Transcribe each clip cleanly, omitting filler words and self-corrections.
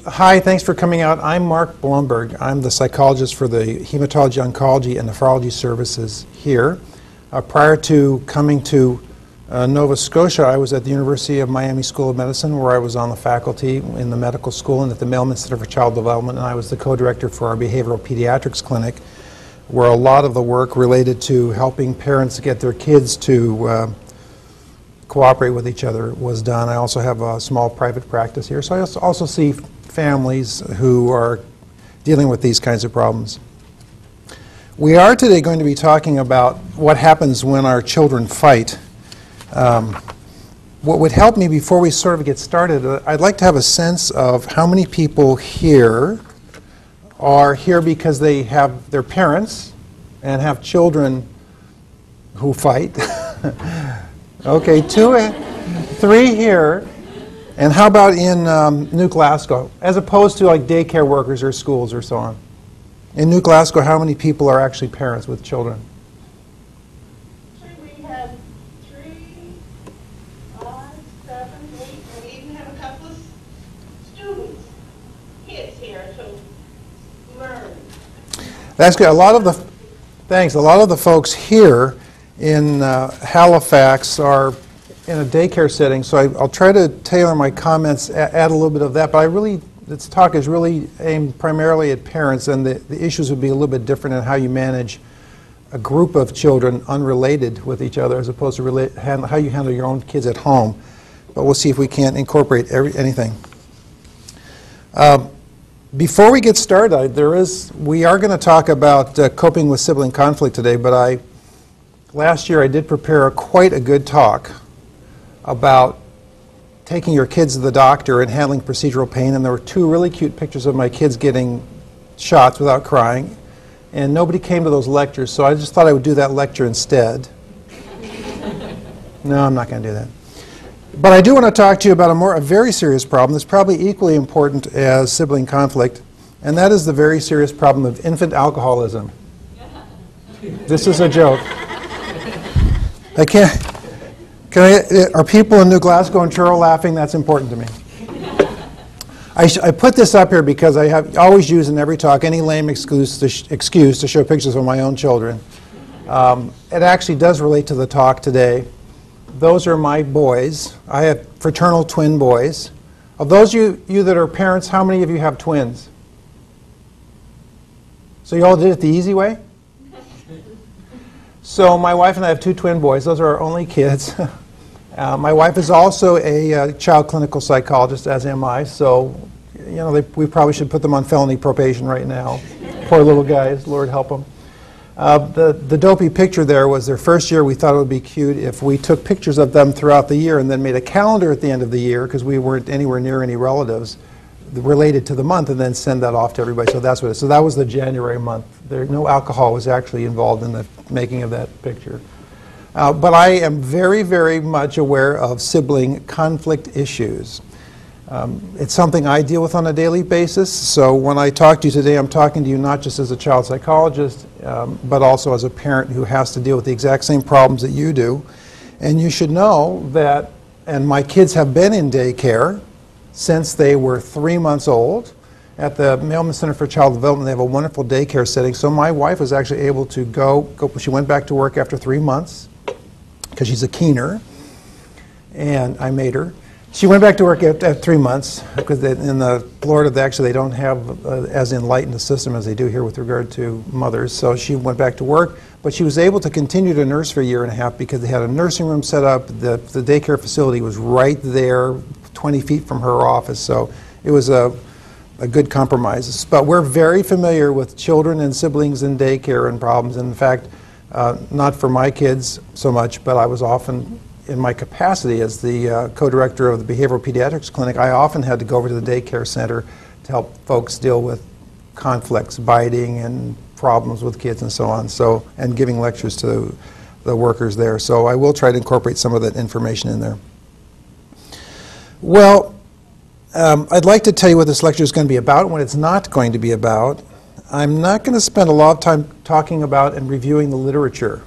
Hi, thanks for coming out. I'm Mark Blumberg. I'm the psychologist for the Hematology, Oncology, and Nephrology services here. Prior to coming to Nova Scotia, I was at the University of Miami School of Medicine, where I was on the faculty in the medical school and at the Mailman Center for Child Development, and I was the co-director for our behavioral pediatrics clinic, where a lot of the work related to helping parents get their kids to cooperate with each other was done. I also have a small private practice here, so I also see families who are dealing with these kinds of problems. We are today going to be talking about what happens when our children fight. What would help me before we sort of get started, I'd like to have a sense of how many people here are here because they have their parents and have children who fight. Okay, 2, 3 here. And how about in New Glasgow, as opposed to like daycare workers or schools or so on? In New Glasgow, how many people are actually parents with children? We have 3, 5, 7, 8, and we even have a couple of students, kids here to learn. That's good. A lot of the folks here in Halifax are in a daycare setting, so I'll try to tailor my comments, add a little bit of that, but this talk is really aimed primarily at parents, and the issues would be a little bit different in how you manage a group of children unrelated with each other as opposed to how you handle your own kids at home. But we'll see if we can't incorporate anything. Before we get started, we are going to talk about coping with sibling conflict today, but last year I did prepare quite a good talk about taking your kids to the doctor and handling procedural pain, and there were 2 really cute pictures of my kids getting shots without crying, and nobody came to those lectures, so I just thought I would do that lecture instead. No, I'm not going to do that. But I do want to talk to you about a very serious problem that's probably equally important as sibling conflict, and that is the very serious problem of infant alcoholism. This is a joke. Are people in New Glasgow and Truro laughing? That's important to me. I put this up here because I have always used in every talk any lame excuse to show pictures of my own children. It actually does relate to the talk today. Those are my boys. I have fraternal twin boys. Of those you that are parents, how many of you have twins? So you all did it the easy way? So my wife and I have 2 twin boys. Those are our only kids. My wife is also a child clinical psychologist, as am I, so we probably should put them on felony probation right now. Poor little guys, Lord help them. The dopey picture there was their first year. We thought it would be cute if we took pictures of them throughout the year and then made a calendar at the end of the year, because we weren't anywhere near any relatives related to the month, and then send that off to everybody. So that's what it is. So that was the January month. No alcohol was actually involved in the making of that picture. But I am very, very much aware of sibling conflict issues. It's something I deal with on a daily basis, so when I talk to you today, I'm talking to you not just as a child psychologist, but also as a parent who has to deal with the exact same problems that you do. And you should know that, and my kids have been in daycare since they were 3 months old. At the Mailman Center for Child Development, they have a wonderful daycare setting, so my wife was actually able to go she went back to work after 3 months, because she's a keener, and I made her. She went back to work at 3 months, because in Florida, they don't have as enlightened a system as they do here with regard to mothers. So she went back to work, but she was able to continue to nurse for a year and a half because they had a nursing room set up. The daycare facility was right there, 20 feet from her office, so it was a good compromise. But we're very familiar with children and siblings in daycare and problems. In fact, not for my kids so much, but I was often, in my capacity as the co-director of the behavioral pediatrics clinic, I often had to go over to the daycare center to help folks deal with conflicts, biting and problems with kids and so on, and giving lectures to the workers there. So I will try to incorporate some of that information in there. Well, I'd like to tell you what this lecture is going to be about and what it's not going to be about. I'm not going to spend a lot of time talking about and reviewing the literature.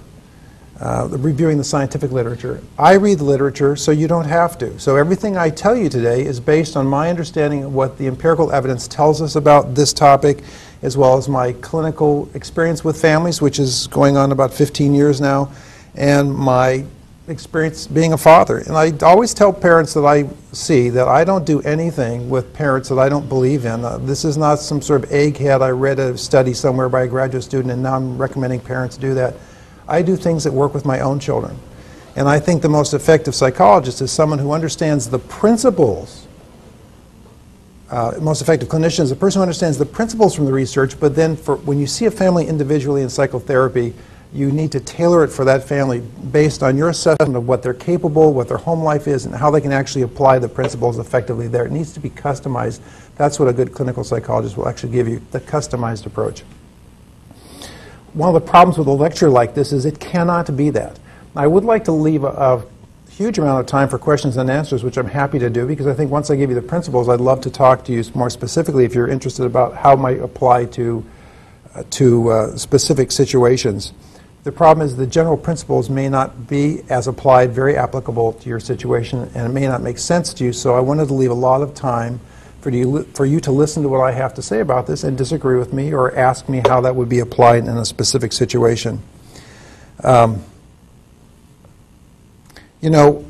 reviewing the scientific literature. I read the literature so you don't have to. So everything I tell you today is based on my understanding of what the empirical evidence tells us about this topic, as well as my clinical experience with families, which is going on about 15 years now, and my experience being a father. And I always tell parents that I see that I don't do anything with parents that I don't believe in. This is not some sort of egghead. I read a study somewhere by a graduate student and now I'm recommending parents do that. I do things that work with my own children. And I think the most effective psychologist is someone who understands the principles. Most effective clinician is a person who understands the principles from the research, but then when you see a family individually in psychotherapy, you need to tailor it for that family based on your assessment of what they're capable, what their home life is, and how they can actually apply the principles effectively there. It needs to be customized. That's what a good clinical psychologist will actually give you, the customized approach. One of the problems with a lecture like this is it cannot be that. I would like to leave a huge amount of time for questions and answers, which I'm happy to do, because I think once I give you the principles, I'd love to talk to you more specifically if you're interested about how it might apply to specific situations. The problem is the general principles may not be, as applied, very applicable to your situation, and it may not make sense to you, so I wanted to leave a lot of time for you to listen to what I have to say about this and disagree with me or ask me how that would be applied in a specific situation. You know,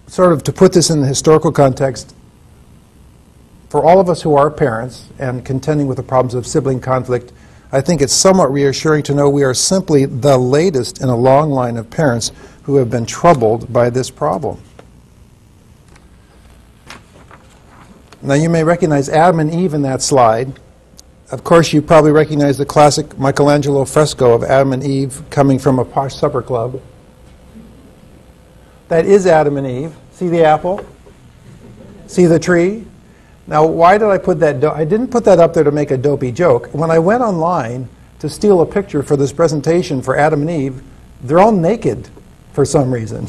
sort of to put this in the historical context, for all of us who are parents and contending with the problems of sibling conflict, I think it's somewhat reassuring to know we are simply the latest in a long line of parents who have been troubled by this problem. Now you may recognize Adam and Eve in that slide. Of course you probably recognize the classic Michelangelo fresco of Adam and Eve coming from a posh supper club. That is Adam and Eve. See the apple? See the tree? Now why did I put that? I didn't put that up there to make a dopey joke. When I went online to steal a picture for this presentation for Adam and Eve, they're all naked for some reason.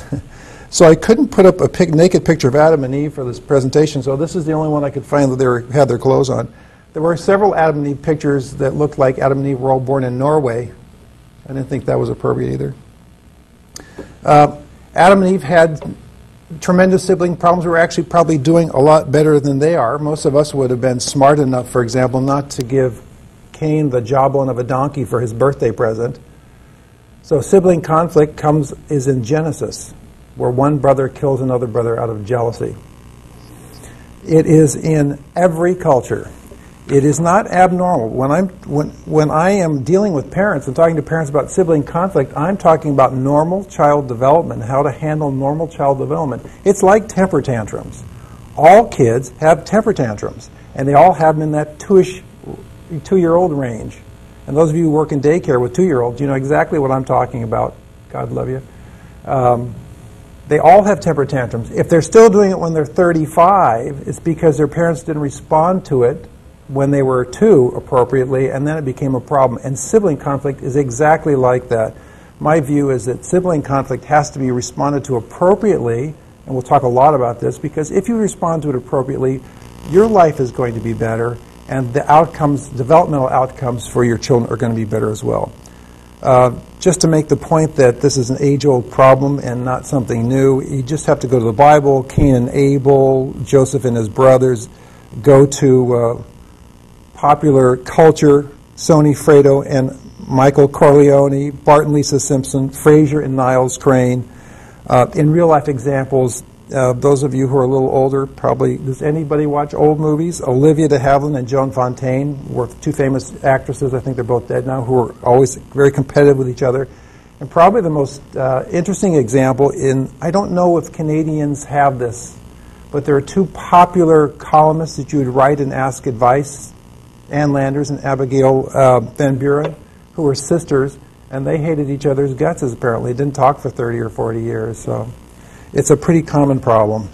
So I couldn't put up a naked picture of Adam and Eve for this presentation, so this is the only one I could find that they had their clothes on. There were several Adam and Eve pictures that looked like Adam and Eve were all born in Norway. I didn't think that was appropriate either. Adam and Eve had tremendous sibling problems. We were actually probably doing a lot better than they are. Most of us would have been smart enough, for example, not to give Cain the jawbone of a donkey for his birthday present. So sibling conflict is in Genesis, where one brother kills another brother out of jealousy. It is in every culture. It is not abnormal. When I am dealing with parents and talking to parents about sibling conflict, I'm talking about normal child development, how to handle normal child development. It's like temper tantrums. All kids have temper tantrums, and they all have them in that two-year-old range. And those of you who work in daycare with 2-year-olds, you know exactly what I'm talking about. God love you. They all have temper tantrums. If they're still doing it when they're 35, it's because their parents didn't respond to it when they were 2 appropriately, and then it became a problem. And sibling conflict is exactly like that. My view is that sibling conflict has to be responded to appropriately, and we'll talk a lot about this, because if you respond to it appropriately, your life is going to be better, and the outcomes, developmental outcomes for your children are going to be better as well. Just to make the point that this is an age-old problem and not something new, you just have to go to the Bible, Cain and Abel, Joseph and his brothers, go to popular culture, Sonny Fredo and Michael Corleone, Bart and Lisa Simpson, Frasier and Niles Crane. In real-life examples, those of you who are a little older, probably, does anybody watch old movies? Olivia de Havilland and Joan Fontaine were 2 famous actresses, I think they're both dead now, who were always very competitive with each other. And probably the most interesting example I don't know if Canadians have this, but there are 2 popular columnists that you would write and ask advice, Ann Landers and Abigail Van Buren, who were sisters, and they hated each other's guts, apparently. Didn't talk for 30 or 40 years, so it's a pretty common problem.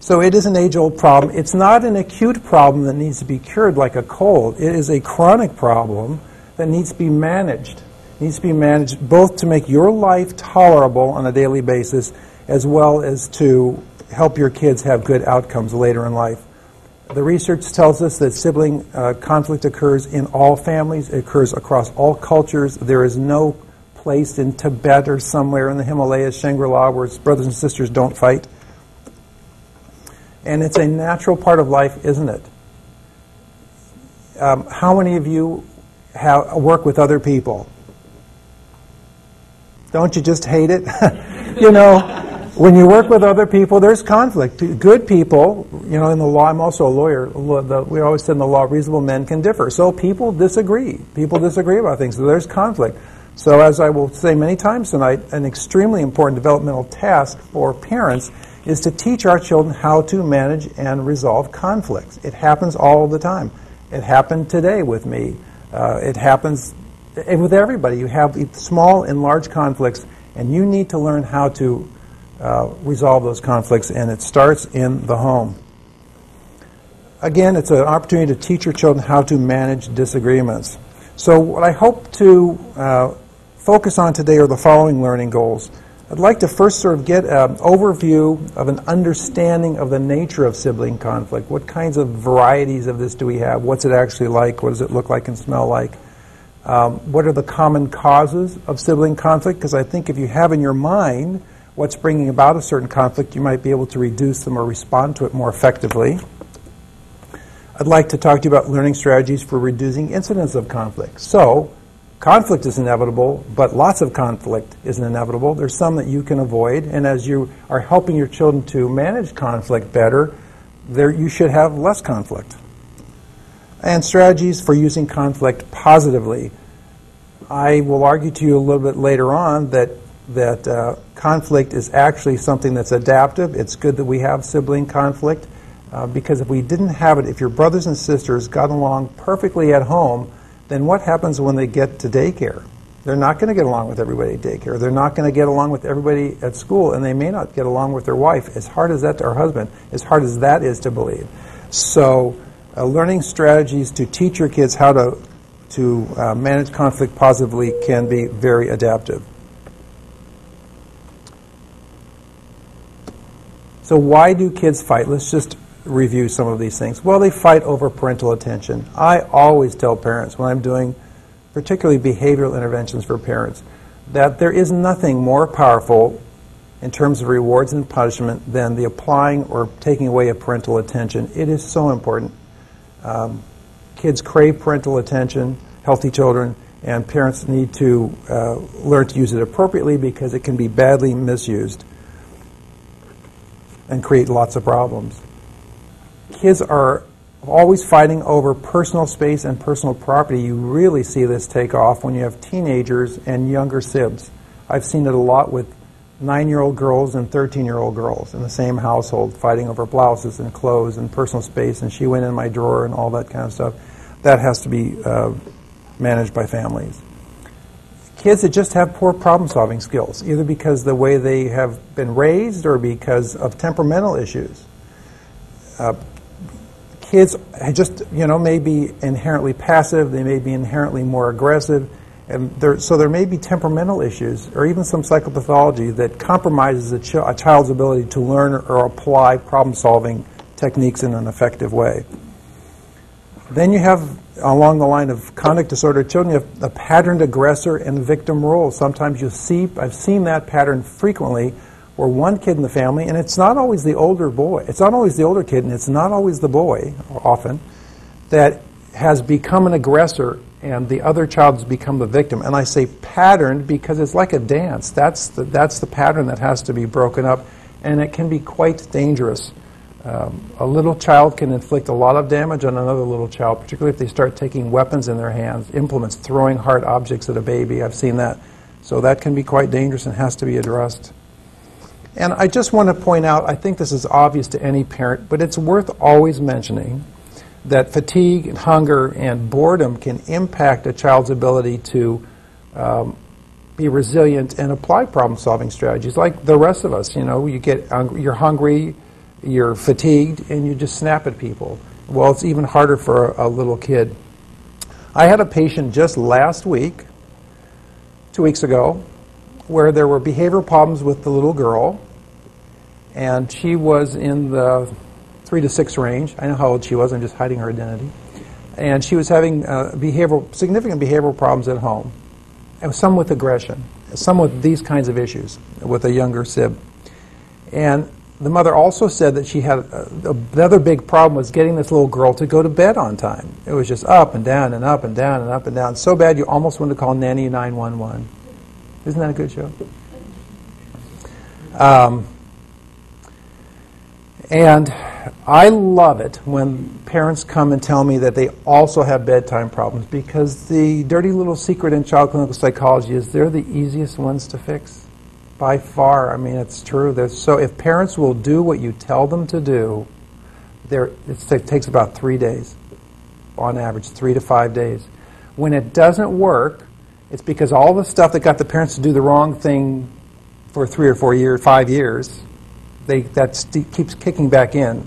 So it is an age-old problem. It's not an acute problem that needs to be cured like a cold. It is a chronic problem that needs to be managed. It needs to be managed both to make your life tolerable on a daily basis, as well as to help your kids have good outcomes later in life. The research tells us that sibling conflict occurs in all families. It occurs across all cultures. There is no place in Tibet or somewhere in the Himalayas, Shangri-La, where brothers and sisters don't fight. And it's a natural part of life, isn't it? How many of you work with other people? Don't you just hate it? You know, when you work with other people, there's conflict. Good people, you know, in the law, I'm also a lawyer, we always said in the law, reasonable men can differ. So people disagree. People disagree about things, so there's conflict. So as I will say many times tonight, an extremely important developmental task for parents is to teach our children how to manage and resolve conflicts. It happens all the time. It happened today with me. It happens with everybody. You have small and large conflicts, and you need to learn how to resolve those conflicts, and it starts in the home. Again, it's an opportunity to teach your children how to manage disagreements. So what I hope to focus on today are the following learning goals. I'd like to first sort of get an overview of an understanding of the nature of sibling conflict. What kinds of varieties of this do we have? What's it actually like? What does it look like and smell like? What are the common causes of sibling conflict? Because I think if you have in your mind what's bringing about a certain conflict, you might be able to reduce them or respond to it more effectively. I'd like to talk to you about learning strategies for reducing incidents of conflict. So, conflict is inevitable, but lots of conflict isn't inevitable. There's some that you can avoid, and as you are helping your children to manage conflict better, you should have less conflict. And strategies for using conflict positively. I will argue to you a little bit later on that conflict is actually something that's adaptive. It's good that we have sibling conflict, because if we didn't have it, if your brothers and sisters got along perfectly at home, then what happens when they get to daycare? They're not going to get along with everybody at daycare. They're not going to get along with everybody at school, and they may not get along with their wife, as hard as that to our husband, as hard as that is to believe. So learning strategies to teach your kids how to manage conflict positively can be very adaptive. So why do kids fight? Let's just review some of these things. Well, they fight over parental attention. I always tell parents when I'm doing particularly behavioral interventions for parents that there is nothing more powerful in terms of rewards and punishment than the applying or taking away of parental attention. It is so important. Kids crave parental attention, healthy children, and parents need to learn to use it appropriately because it can be badly misused and create lots of problems. Kids are always fighting over personal space and personal property. You really see this take off when you have teenagers and younger sibs. I've seen it a lot with 9-year-old girls and 13-year-old girls in the same household fighting over blouses and clothes and personal space, and she went in my drawer and all that kind of stuff. That has to be managed by families. Kids that just have poor problem-solving skills, either because the way they have been raised or because of temperamental issues. Kids just, may be inherently passive, they may be inherently more aggressive, and so there may be temperamental issues or even some psychopathology that compromises a child's ability to learn or apply problem-solving techniques in an effective way. Then you have, along the line of conduct disorder children, you have a patterned aggressor and victim role. Sometimes I've seen that pattern frequently, where one kid in the family, and it's not always the older boy, it's not always the older kid, and it's not always the boy, often, that has become an aggressor and the other child has become the victim. And I say patterned because it's like a dance. That's the pattern that has to be broken up, and it can be quite dangerous. A little child can inflict a lot of damage on another little child, particularly if they start taking weapons in their hands, implements, throwing hard objects at a baby. I've seen that. So that can be quite dangerous and has to be addressed. And I just want to point out, I think this is obvious to any parent, but it's worth always mentioning that fatigue and hunger and boredom can impact a child's ability to be resilient and apply problem-solving strategies. Like the rest of us, you're hungry, you're fatigued, and you just snap at people. Well, it's even harder for a little kid. I had a patient just last week, 2 weeks ago, where there were behavioral problems with the little girl, and she was in the 3 to 6 range. I know how old she was, I'm just hiding her identity. And she was having significant behavioral problems at home. and some with aggression, some with these kinds of issues with a younger sib. And the mother also said that she had the other big problem was getting this little girl to go to bed on time. It was just up and down and up and down and up and down. So bad you almost wanted to call Nanny 911. Isn't that a good show? And I love it when parents come and tell me that they also have bedtime problems, because the dirty little secret in child clinical psychology is they're the easiest ones to fix. By far. I mean, it's true. So if parents will do what you tell them to do, it takes about 3 days, on average, 3 to 5 days. When it doesn't work, it's because all the stuff that got the parents to do the wrong thing for 3 or 4 years, 5 years, keeps kicking back in.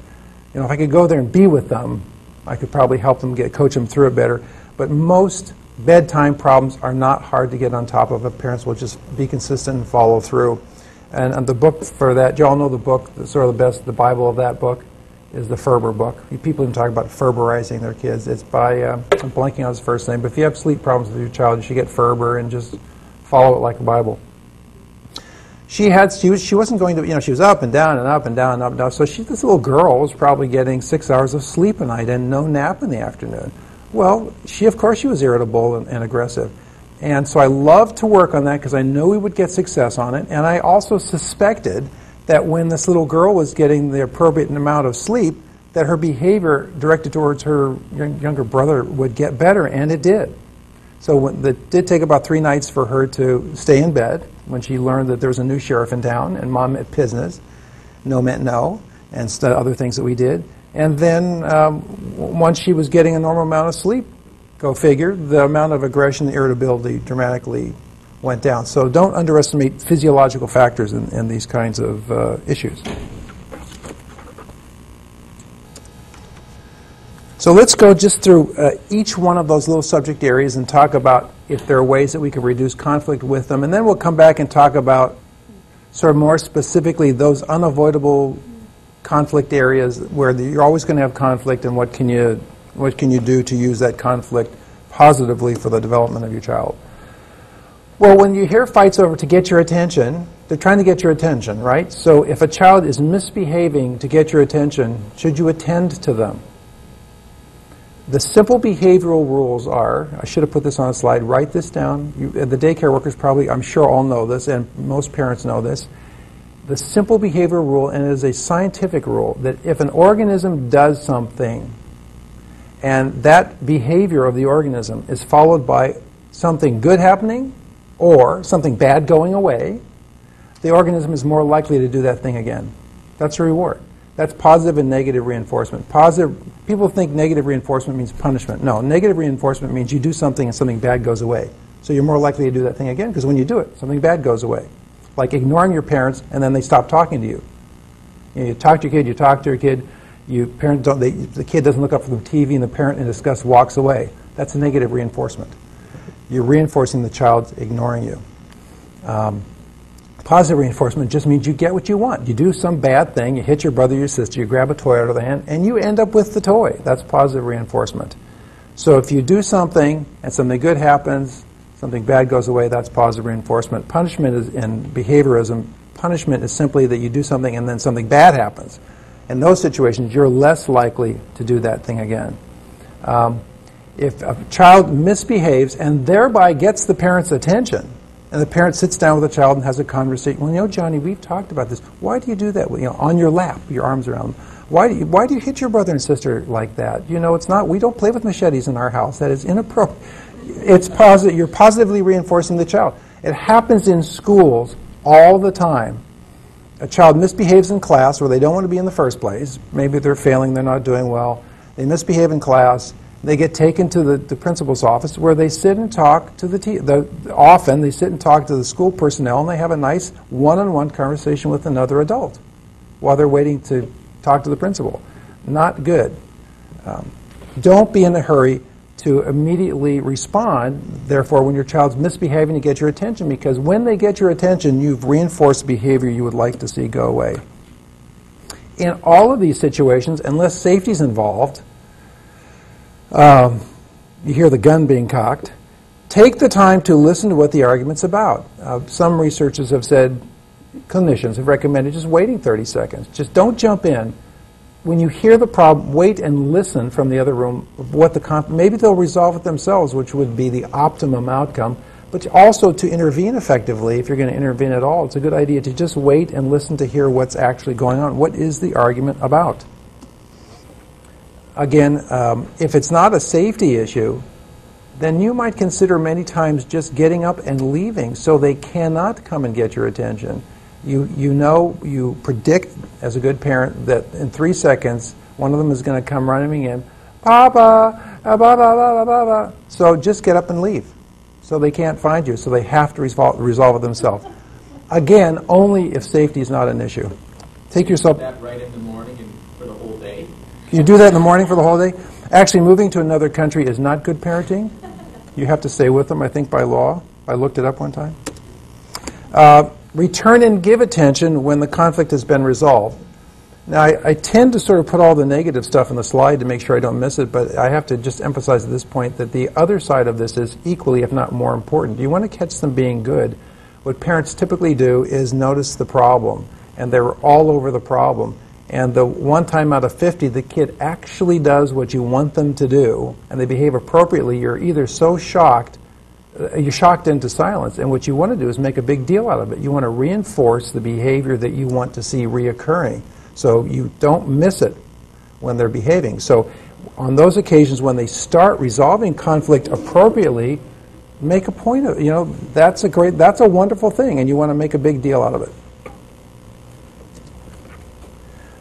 You know, if I could go there and be with them, I could probably help them coach them through it better. But most bedtime problems are not hard to get on top of if parents will just be consistent and follow through. And the book for that, you all know the book, sort of the Bible of that book, is the Ferber book. People even talk about Ferberizing their kids. It's by, I'm blanking on his first name, but if you have sleep problems with your child, you should get Ferber and just follow it like a Bible. She wasn't going to, she was up and down and up and down and up and down. So this little girl was probably getting 6 hours of sleep a night and no nap in the afternoon. Well, of course she was irritable and aggressive. And so I loved to work on that because I knew we would get success on it. And I also suspected that when this little girl was getting the appropriate amount of sleep, that her behavior directed towards her younger brother would get better, and it did. So it did take about 3 nights for her to stay in bed when she learned that there was a new sheriff in town, and Mom meant business. No meant no, and other things that we did. And then once she was getting a normal amount of sleep, go figure, the amount of aggression and irritability dramatically went down. So don't underestimate physiological factors in these kinds of issues. So let's go just through each one of those little subject areas and talk about if there are ways that we can reduce conflict with them. And then we'll come back and talk about sort of more specifically those unavoidable conflict areas where you're always going to have conflict, and what can you do to use that conflict positively for the development of your child. Well, when you hear fights over to get your attention, they're trying to get your attention, right? So if a child is misbehaving to get your attention, should you attend to them? The simple behavioral rules are, I should have put this on a slide, write this down. The daycare workers probably, I'm sure, all know this, and most parents know this. The simple behavioral rule, and it is a scientific rule, that if an organism does something and that behavior of the organism is followed by something good happening or something bad going away, the organism is more likely to do that thing again. That's a reward. That's positive and negative reinforcement. People think negative reinforcement means punishment. No, negative reinforcement means you do something and something bad goes away. So you're more likely to do that thing again, because when you do it, something bad goes away. Like ignoring your parents and then they stop talking to you. You talk to your kid, you talk to your kid, the kid doesn't look up from the TV and the parent in disgust walks away. That's a negative reinforcement. You're reinforcing the child ignoring you. Positive reinforcement just means you get what you want. You do some bad thing, you hit your brother or your sister, you grab a toy out of the hand, and you end up with the toy. That's positive reinforcement. So if you do something and something good happens, something bad goes away, that's positive reinforcement. Punishment is, in behaviorism, punishment is simply that you do something and then something bad happens. In those situations, you're less likely to do that thing again. If a child misbehaves and thereby gets the parent's attention, and the parent sits down with the child and has a conversation, well, Johnny, we've talked about this. Why do you do that? On your lap, your arms around them. Why do you hit your brother and sister like that? It's not. We don't play with machetes in our house. That is inappropriate. It's positive. You're positively reinforcing the child. It happens in schools all the time. A child misbehaves in class where they don't want to be in the first place. Maybe they're failing. They're not doing well. They misbehave in class. They get taken to the principal's office where they sit and talk to often they sit and talk to the school personnel, and they have a nice one-on-one conversation with another adult while they're waiting to talk to the principal. Not good. Don't be in a hurry to immediately respond, therefore, when your child's misbehaving to get your attention, because when they get your attention, you've reinforced behavior you would like to see go away. In all of these situations, unless safety's involved, you hear the gun being cocked, Take the time to listen to what the argument's about. Some researchers have said, clinicians have recommended just waiting 30 seconds. Just don't jump in. When you hear the problem, wait and listen from the other room of what maybe they'll resolve it themselves, which would be the optimum outcome. But also to intervene effectively, if you're going to intervene at all, it's a good idea to just wait and listen to hear what's actually going on. What is the argument about? Again, if it's not a safety issue, then you might consider many times just getting up and leaving so they cannot come and get your attention. You predict as a good parent that in 3 seconds one of them is going to come running in, Papa, ba ba ba ba ba ba. So just get up and leave. So they can't find you. So they have to resolve it themselves. Again, only if safety is not an issue. Take yourself. That right in the morning and for the whole day. Can you do that in the morning for the whole day? Actually, moving to another country is not good parenting. You have to stay with them, I think, by law. I looked it up one time. Return and give attention when the conflict has been resolved. Now, I tend to sort of put all the negative stuff in the slide to make sure I don't miss it, but I have to just emphasize at this point that the other side of this is equally, if not more important. You want to catch them being good. What parents typically do is notice the problem, and they're all over the problem. And the one time out of 50, the kid actually does what you want them to do, and they behave appropriately. You're either so shocked, you're shocked into silence, and what you want to do is make a big deal out of it. You want to reinforce the behavior that you want to see reoccurring, so you don't miss it when they're behaving. So on those occasions when they start resolving conflict appropriately, make a point of it. That's a wonderful thing, and you want to make a big deal out of it.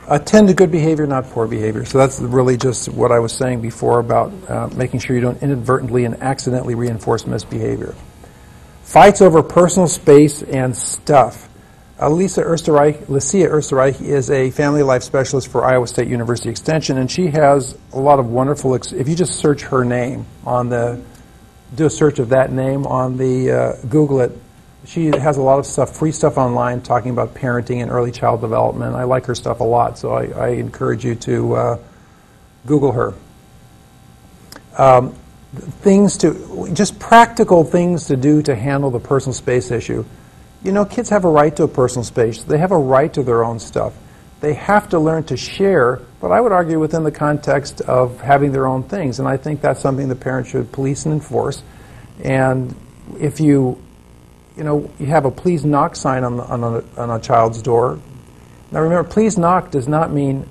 Attend to good behavior, not poor behavior. So that's really just what I was saying before about making sure you don't inadvertently and accidentally reinforce misbehavior. Fights over personal space and stuff. Lucia Österreich is a family life specialist for Iowa State University Extension, and she has a lot of wonderful, if you just search her name do a search of that name on the, Google it, she has a lot of stuff, free stuff online talking about parenting and early child development. I like her stuff a lot, so I encourage you to Google her. Just practical things to do to handle the personal space issue. Kids have a right to a personal space. They have a right to their own stuff. They have to learn to share, but I would argue within the context of having their own things, and I think that's something the parents should police and enforce. And if you have a please knock sign on a child's door. Now remember, please knock does not mean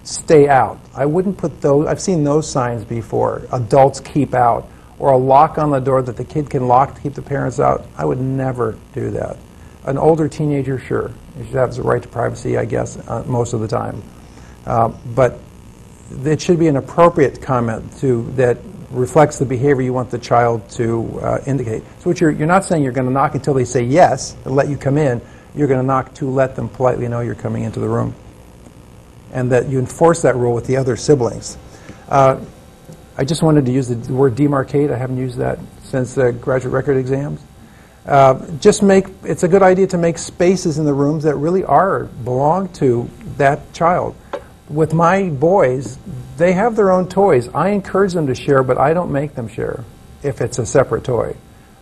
stay out. I wouldn't put those, I've seen those signs before, adults keep out, or a lock on the door that the kid can lock to keep the parents out. I would never do that. An older teenager, sure, he should have the right to privacy, I guess, most of the time. But it should be an appropriate comment that reflects the behavior you want the child to indicate. So you're not saying you're going to knock until they say yes and let you come in. You're going to knock to let them politely know you're coming into the room. And that you enforce that rule with the other siblings. I just wanted to use the word demarcate. I haven't used that since the graduate record exams. It's a good idea to make spaces in the rooms that really belong to that child. With my boys, they have their own toys. I encourage them to share, but I don't make them share if it's a separate toy.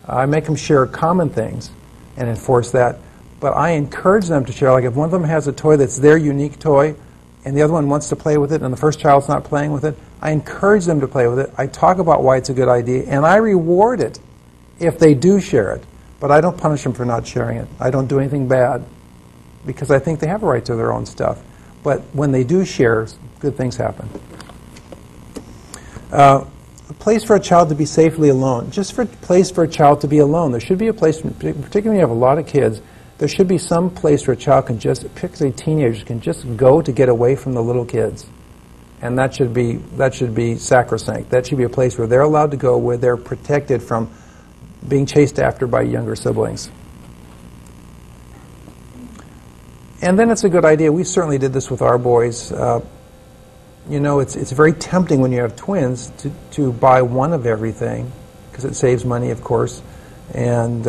I make them share common things and enforce that, but I encourage them to share. Like if one of them has a toy that's their unique toy and the other one wants to play with it and the first child's not playing with it, I encourage them to play with it. I talk about why it's a good idea, and I reward it if they do share it, but I don't punish them for not sharing it. I don't do anything bad because I think they have a right to their own stuff. But when they do share, good things happen. A place for a child to be safely alone. Just for a place for a child to be alone. There should be a place, particularly when you have a lot of kids, there should be some place where a child can particularly teenagers, can just go to get away from the little kids. And that should be sacrosanct. That should be a place where they're allowed to go, where they're protected from being chased after by younger siblings. And then it's a good idea. We certainly did this with our boys. It's very tempting when you have twins to buy one of everything, because it saves money, of course, and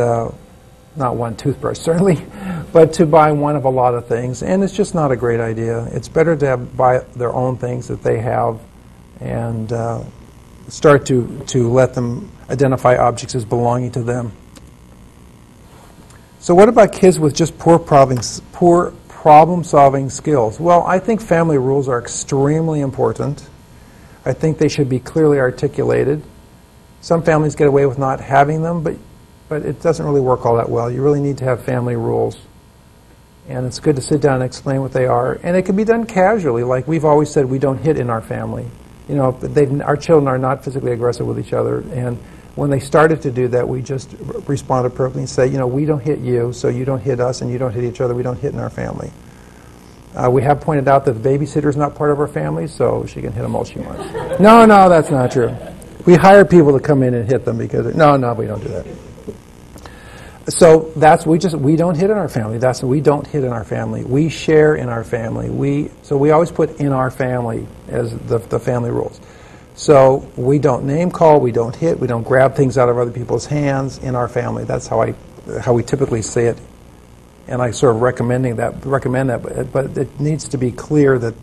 not one toothbrush certainly, but to buy one of a lot of things. And it's just not a great idea. It's better to buy their own things that they have, and start to let them identify objects as belonging to them. So what about kids with just poor problem-solving skills? Well, I think family rules are extremely important. I think they should be clearly articulated. Some families get away with not having them, but it doesn't really work all that well. You really need to have family rules. And it's good to sit down and explain what they are. And it can be done casually, like we've always said, we don't hit in our family. You know, our children are not physically aggressive with each other, and when they started to do that, we just respond appropriately and say, you know, we don't hit you, so you don't hit us, and you don't hit each other. We don't hit in our family. We have pointed out that the babysitter is not part of our family, so she can hit them all she wants. No, that's not true. We hire people to come in and hit them because, no, we don't do that. So we don't hit in our family. We don't hit in our family. We share in our family. So we always put in our family as the family rules. So we don't name call, we don't hit, we don't grab things out of other people's hands in our family. That's how we typically say it. And I sort of recommend that, but it needs to be clear that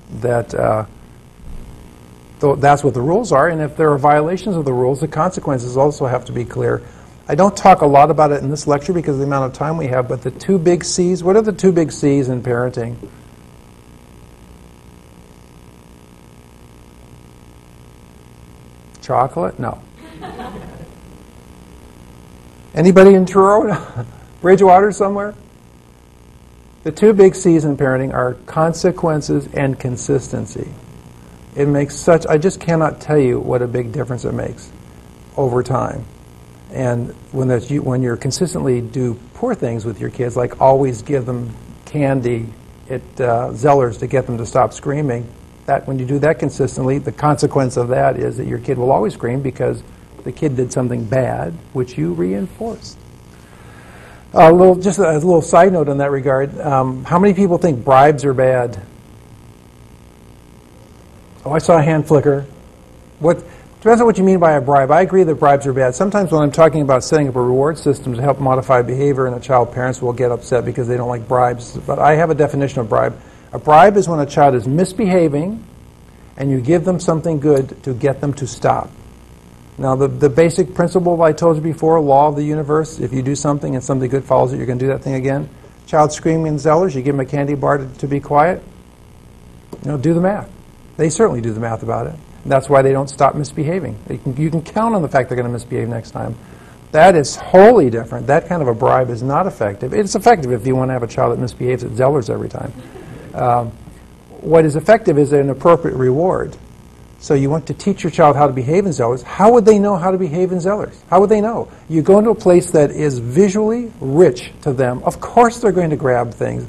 that's what the rules are, and if there are violations of the rules, the consequences also have to be clear. I don't talk a lot about it in this lecture because of the amount of time we have, but the 2 big C's, what are the 2 big C's in parenting? Chocolate? No. Anybody in Truro? Bridgewater somewhere? The 2 big C's in parenting are consequences and consistency. It makes I just cannot tell you what a big difference it makes over time. And when you're consistently do poor things with your kids, like always give them candy at Zeller's to get them to stop screaming, that when you do that consistently, the consequence of that is that your kid will always scream because the kid did something bad, which you reinforced. Just a little side note in that regard. How many people think bribes are bad? Oh, I saw a hand flicker. Depends on what you mean by a bribe. I agree that bribes are bad. Sometimes when I'm talking about setting up a reward system to help modify behavior, and parents will get upset because they don't like bribes. But I have a definition of bribe. A bribe is when a child is misbehaving and you give them something good to get them to stop. Now, the basic principle I told you before, law of the universe, if you do something and something good follows it, you're going to do that thing again. Child screaming in Zellers, you give them a candy bar to be quiet. Do the math. They certainly do the math about it. And that's why they don't stop misbehaving. You can count on the fact they're going to misbehave next time. That is wholly different. That kind of a bribe is not effective. It's effective if you want to have a child that misbehaves at Zellers every time. What is effective is an appropriate reward. So you want to teach your child how to behave in Zellers. How would they know how to behave in Zellers? How would they know? You go into a place that is visually rich to them. Of course they're going to grab things.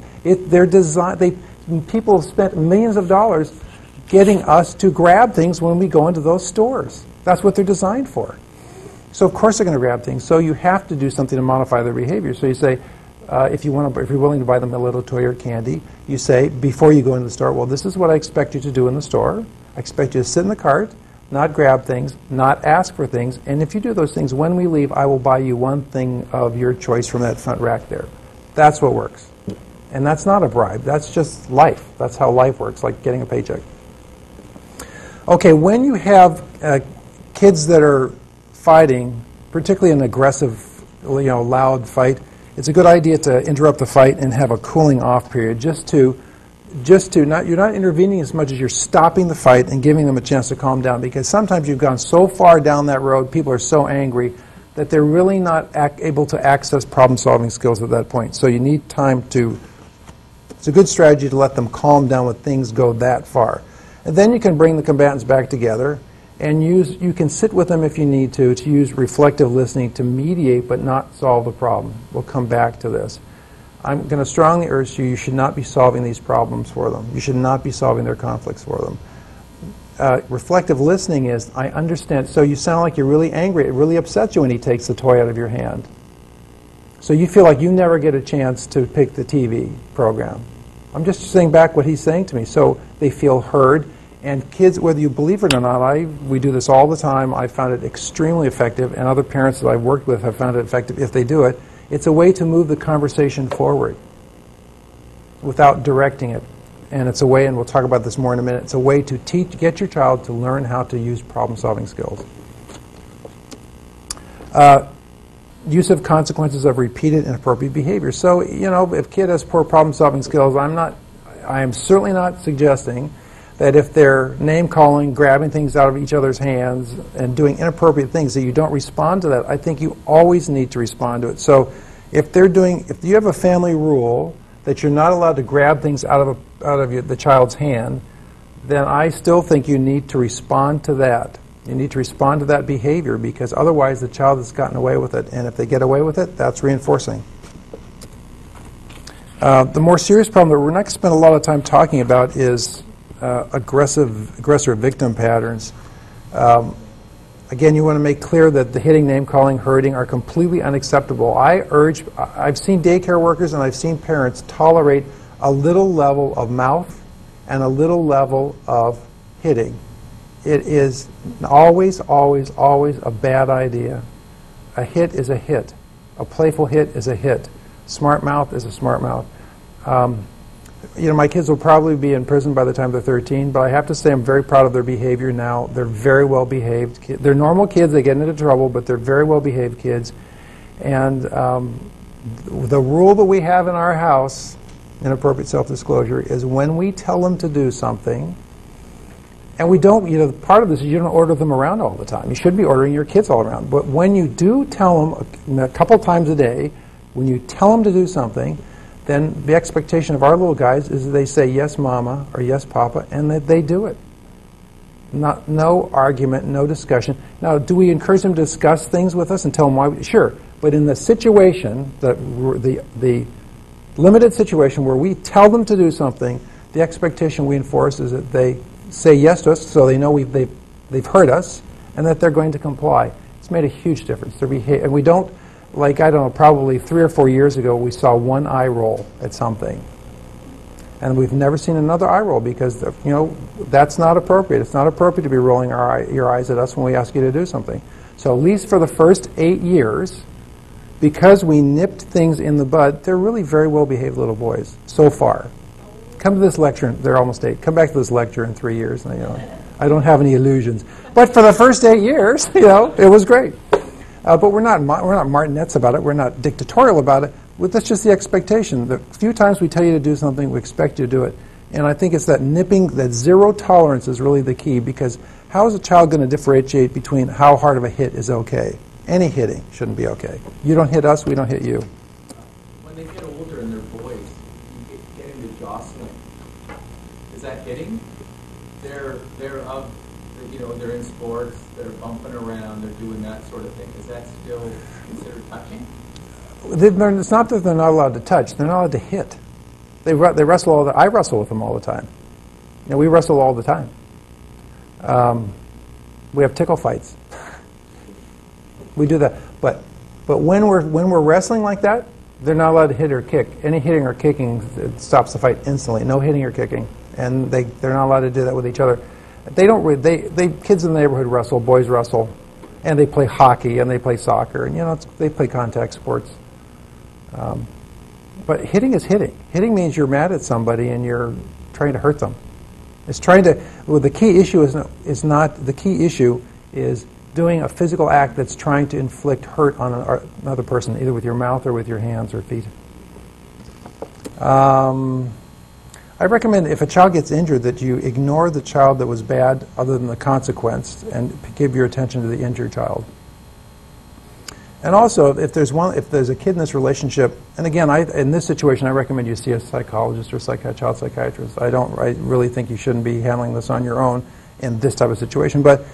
People have spent millions of dollars getting us to grab things when we go into those stores. That's what they're designed for. So of course they're going to grab things. So you have to do something to modify their behavior. So you say, if you're willing to buy them a little toy or candy, you say, before you go into the store, well, this is what I expect you to do in the store. I expect you to sit in the cart, not grab things, not ask for things, and if you do those things, when we leave, I will buy you one thing of your choice from that front rack there. That's what works. And that's not a bribe. That's just life. That's how life works, like getting a paycheck. Okay, when you have kids that are fighting, particularly an aggressive, loud fight, it's a good idea to interrupt the fight and have a cooling off period you're not intervening as much as you're stopping the fight and giving them a chance to calm down, because sometimes you've gone so far down that road, people are so angry that they're really not able to access problem-solving skills at that point. So you need time it's a good strategy to let them calm down when things go that far. And then you can bring the combatants back together and you can sit with them if you need to use reflective listening to mediate but not solve the problem. We'll come back to this. I'm going to strongly urge you should not be solving these problems for them. You should not be solving their conflicts for them. Reflective listening is, I understand, so you sound like you're really angry. It really upsets you when he takes the toy out of your hand. So you feel like you never get a chance to pick the TV program. I'm just saying back what he's saying to me. So they feel heard. And kids, whether you believe it or not, we do this all the time. I found it extremely effective, and other parents that I've worked with have found it effective if they do it. It's a way to move the conversation forward without directing it. And it's a way, and we'll talk about this more in a minute, it's a way to get your child to learn how to use problem-solving skills. Use of consequences of repeated inappropriate behavior. So, if kid has poor problem-solving skills, I am certainly not suggesting that if they're name-calling, grabbing things out of each other's hands, and doing inappropriate things, that you don't respond to that. I think you always need to respond to it. So, if you have a family rule that you're not allowed to grab things out of the child's hand, then I still think you need to respond to that. You need to respond to that behavior, because otherwise the child has gotten away with it, and if they get away with it, that's reinforcing. The more serious problem that we're not going to spend a lot of time talking about is aggressor-victim patterns. Again, you want to make clear that the hitting, name-calling, hurting are completely unacceptable. I've seen daycare workers and I've seen parents tolerate a little level of mouth and a little level of hitting. It is always, always, always a bad idea. A hit is a hit. A playful hit is a hit. Smart mouth is a smart mouth. My kids will probably be in prison by the time they're 13, but I have to say I'm very proud of their behavior now. They're very well behaved. They're normal kids. They get into trouble, but they're very well behaved kids. And the rule that we have in our house, inappropriate self-disclosure, is when we tell them to do something, and we don't, part of this is you don't order them around all the time. You should be ordering your kids all around. But when you do tell them a couple times a day, when you tell them to do something, then the expectation of our little guys is that they say yes, mama, or yes, papa, and that they do it. No argument, no discussion. Now, do we encourage them to discuss things with us and tell them why? Sure. But in the situation, the limited situation where we tell them to do something, the expectation we enforce is that they say yes to us, so they know they've heard us, and that they're going to comply. It's made a huge difference. And we don't, probably 3 or 4 years ago, we saw one eye roll at something. And we've never seen another eye roll because, that's not appropriate. It's not appropriate to be rolling your eyes at us when we ask you to do something. So at least for the first 8 years, because we nipped things in the bud, they're really very well-behaved little boys so far. Come to this lecture, they're almost 8. Come back to this lecture in 3 years. And, I don't have any illusions. But for the first 8 years, it was great. But we're not martinets about it. We're not dictatorial about it. That's just the expectation. The few times we tell you to do something, we expect you to do it. And I think it's that nipping, that zero tolerance is really the key, because how is a child going to differentiate between how hard of a hit is okay? Any hitting shouldn't be okay. You don't hit us, we don't hit you. When they get older and they're boys, you get into jostling. Is that hitting? They're in sports, they're bumping around, they're doing that sort of thing. Is that still considered touching? It's not that they're not allowed to touch. They're not allowed to hit. They wrestle I wrestle with them all the time. We wrestle all the time. We have tickle fights. We do that. But when we're wrestling like that, they're not allowed to hit or kick. Any hitting or kicking, it stops the fight instantly. No hitting or kicking. And they're not allowed to do that with each other. Kids in the neighborhood wrestle, boys wrestle, and they play hockey and they play soccer, and they play contact sports. But hitting is hitting. Hitting means you're mad at somebody and you're trying to hurt them. The key issue the key issue is doing a physical act that's trying to inflict hurt on another person, either with your mouth or with your hands or feet. I recommend if a child gets injured that you ignore the child that was bad other than the consequence and give your attention to the injured child. And also, if there's a kid in this relationship, and again, in this situation, I recommend you see a psychologist or child psychiatrist. I really think you shouldn't be handling this on your own in this type of situation. But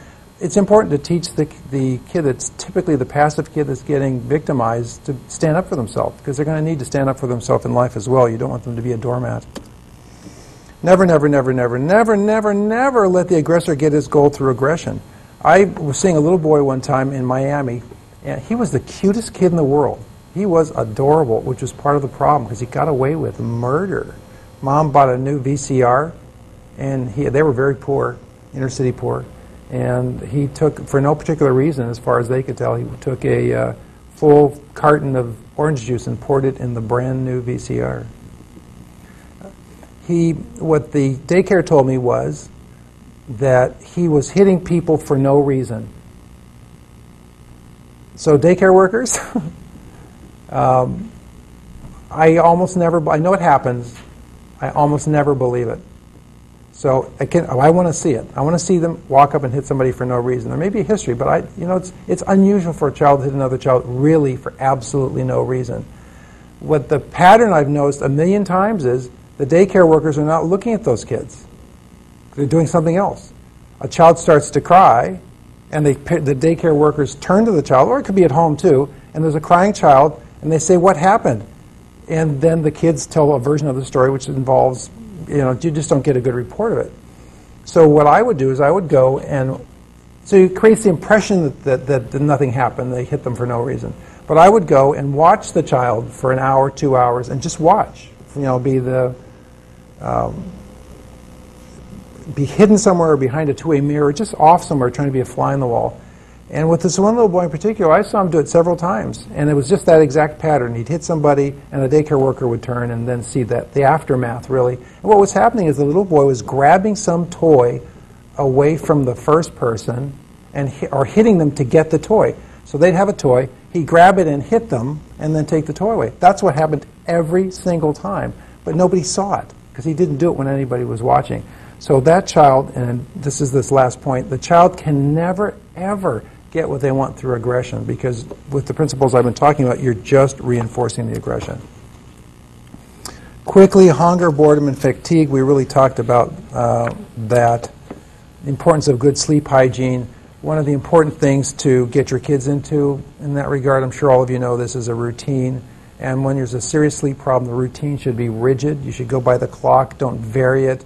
it's important to teach the kid that's typically the passive kid that's getting victimized to stand up for themselves, because they're going to need to stand up for themselves in life as well. You don't want them to be a doormat. Never, never, never, never, never, never, never let the aggressor get his goal through aggression. I was seeing a little boy one time in Miami, and he was the cutest kid in the world. He was adorable, which was part of the problem, because he got away with murder. Mom bought a new VCR, and they were very poor, inner city poor, and he took, for no particular reason, as far as they could tell, he took a full carton of orange juice and poured it in the brand new VCR. What the daycare told me was that he was hitting people for no reason. So daycare workers, I know it happens, I almost never believe it. So I want to see it. I want to see them walk up and hit somebody for no reason. There may be a history, but it's unusual for a child to hit another child really for absolutely no reason. What the pattern I've noticed a million times is the daycare workers are not looking at those kids. They're doing something else. A child starts to cry, and the daycare workers turn to the child, or it could be at home too, and there's a crying child, and they say, "What happened?" And then the kids tell a version of the story which involves, you just don't get a good report of it. So what I would do is I would go and, so it creates the impression that nothing happened, they hit them for no reason. But I would go and watch the child for an hour, 2 hours, and just watch. Be hidden somewhere behind a two-way mirror, just off somewhere trying to be a fly on the wall. And with this one little boy in particular, I saw him do it several times. And it was just that exact pattern. He'd hit somebody, and the daycare worker would turn and then see the aftermath, really. And what was happening is the little boy was grabbing some toy away from the first person or hitting them to get the toy. So they'd have a toy, he'd grab it and hit them, and then take the toy away. That's what happened every single time. But nobody saw it, because he didn't do it when anybody was watching. So that child, and this is this last point, the child can never, ever get what they want through aggression, because with the principles I've been talking about, you're just reinforcing the aggression. Quickly, hunger, boredom, and fatigue. We really talked about that. The importance of good sleep hygiene. One of the important things to get your kids into in that regard, I'm sure all of you know this, is a routine. And when there's a serious sleep problem, the routine should be rigid. You should go by the clock, don't vary it,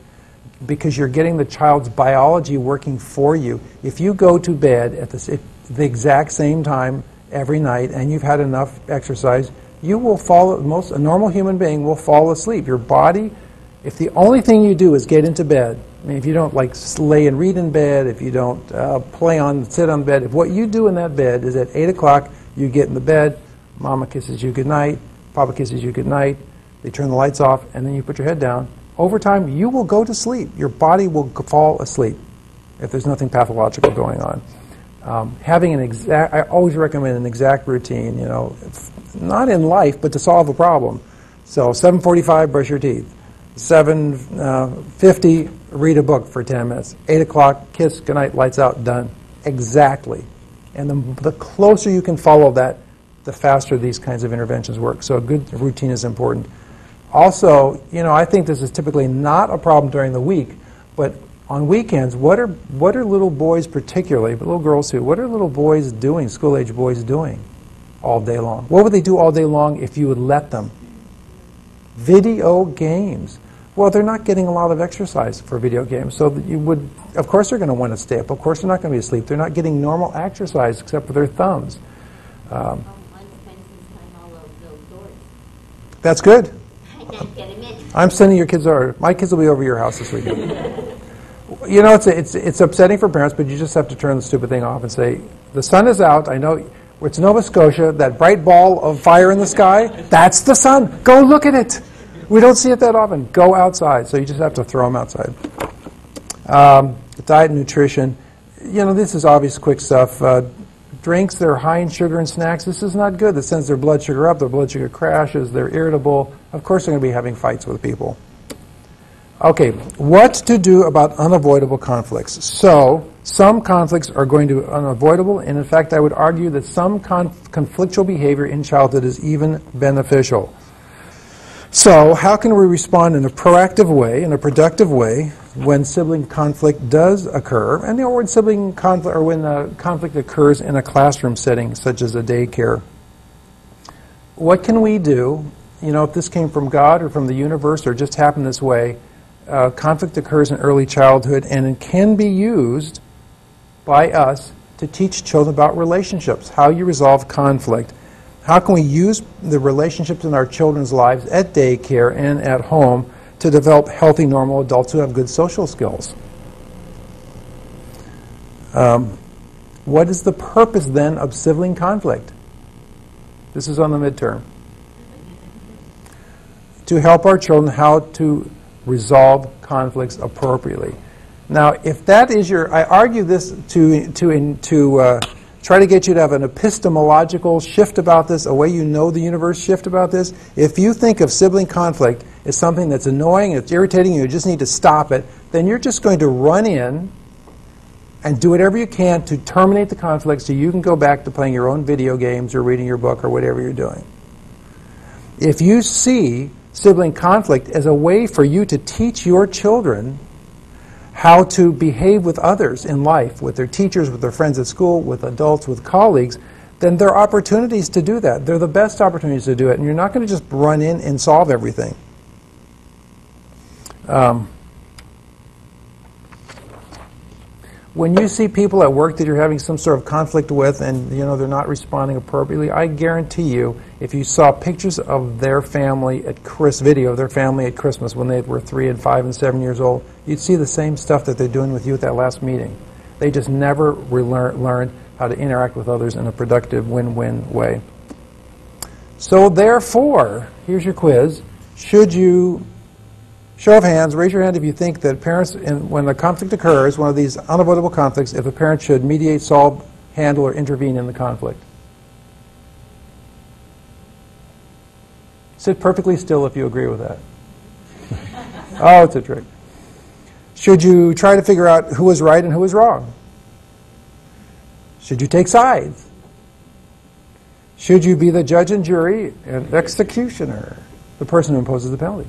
because you're getting the child's biology working for you. If you go to bed at the exact same time every night and you've had enough exercise, you will a normal human being will fall asleep. Your body, if the only thing you do is get into bed, I mean, if you don't lay and read in bed, if you don't sit on bed, if what you do in that bed is at 8 o'clock, you get in the bed, mama kisses you goodnight, papa kisses you goodnight, they turn the lights off, and then you put your head down. Over time, you will go to sleep. Your body will fall asleep if there's nothing pathological going on. Having I always recommend an exact routine, not in life, but to solve a problem. So 7:45, brush your teeth. 7:50, read a book for 10 minutes. 8 o'clock, kiss, goodnight, lights out, done. Exactly. And the closer you can follow that, the faster these kinds of interventions work. So a good routine is important. Also, I think this is typically not a problem during the week, but on weekends, what are little boys particularly, but little girls too, what are little boys doing, school-age boys doing all day long? What would they do all day long if you would let them? Video games. Well, they're not getting a lot of exercise for video games, so of course they're going to want to stay up. Of course they're not going to be asleep. They're not getting normal exercise except for their thumbs. That's good. I'm sending your kids over. My kids will be over your house this weekend. It's upsetting for parents, but you just have to turn the stupid thing off and say, the sun is out. I know it's Nova Scotia, that bright ball of fire in the sky, that's the sun. Go look at it. We don't see it that often. Go outside. So you just have to throw them outside. Diet and nutrition. This is obvious quick stuff. Drinks that are high in sugar and snacks, this is not good. That sends their blood sugar up, their blood sugar crashes, they're irritable. Of course they're going to be having fights with people. Okay, what to do about unavoidable conflicts? So, some conflicts are going to be unavoidable, and in fact I would argue that some conflictual behavior in childhood is even beneficial. So, how can we respond in a proactive way, in a productive way, when sibling conflict does occur, and when sibling conflict, or when conflict occurs in a classroom setting, such as a daycare? What can we do? If this came from God or from the universe or just happened this way, conflict occurs in early childhood, and it can be used by us to teach children about relationships, how you resolve conflict. How can we use the relationships in our children's lives at daycare and at home to develop healthy, normal adults who have good social skills? What is the purpose then of sibling conflict? This is on the midterm. To help our children how to resolve conflicts appropriately. Now, if that is I argue this to try to get you to have an epistemological shift about this, a way you know the universe shift about this. If you think of sibling conflict as something that's annoying, it's irritating, you just need to stop it, then you're just going to run in and do whatever you can to terminate the conflict so you can go back to playing your own video games or reading your book or whatever you're doing. If you see sibling conflict as a way for you to teach your children how to behave with others in life, with their teachers, with their friends at school, with adults, with colleagues, then there are opportunities to do that. They're the best opportunities to do it, and you're not going to just run in and solve everything. When you see people at work that you're having some sort of conflict with and they're not responding appropriately, I guarantee you, if you saw pictures of their family at video of their family at Christmas when they were 3 and 5 and 7 years old, you'd see the same stuff that they're doing with you at that last meeting. They just never learned how to interact with others in a productive win-win way. So therefore, here's your quiz. Should you, show of hands, raise your hand if you think that parents, when a conflict occurs, one of these unavoidable conflicts, if a parent should mediate, solve, handle, or intervene in the conflict. Sit perfectly still if you agree with that. Oh, it's a trick. Should you try to figure out who was right and who was wrong? Should you take sides? Should you be the judge and jury and executioner, the person who imposes the penalty?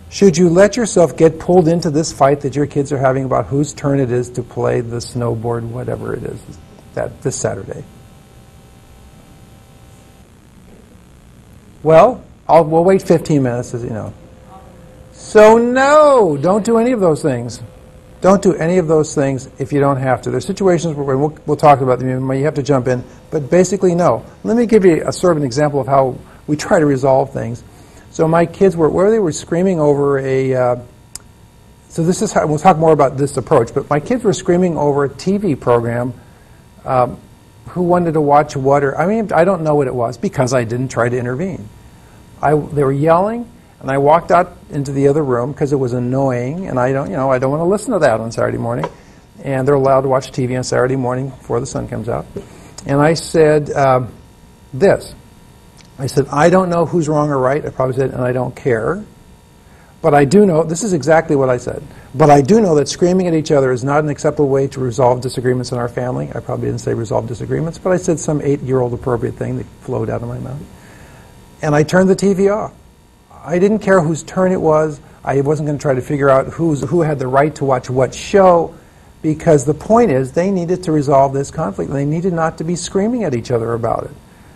Should you let yourself get pulled into this fight that your kids are having about whose turn it is to play the snowboard, whatever it is, this Saturday? Well, we'll wait 15 minutes, as you know. So no, don't do any of those things. Don't do any of those things if you don't have to. There's situations where we'll talk about them, you have to jump in, but basically no. Let me give you a sort of an example of how we try to resolve things. So my kids they were screaming over so this is how, we'll talk more about this approach, but my kids were screaming over a TV program, who wanted to watch what, or, I don't know what it was because I didn't try to intervene. They were yelling, and I walked out into the other room because it was annoying, and I don't want to listen to that on Saturday morning. And they're allowed to watch TV on Saturday morning before the sun comes out. And I said this. I said, I don't know who's wrong or right. I probably said, and I don't care. But I do know, this is exactly what I said, but I do know that screaming at each other is not an acceptable way to resolve disagreements in our family. I probably didn't say resolve disagreements, but I said some 8-year-old appropriate thing that flowed out of my mouth. And I turned the TV off. I didn't care whose turn it was. I wasn't going to try to figure out who had the right to watch what show, because the point is they needed to resolve this conflict. They needed not to be screaming at each other about it.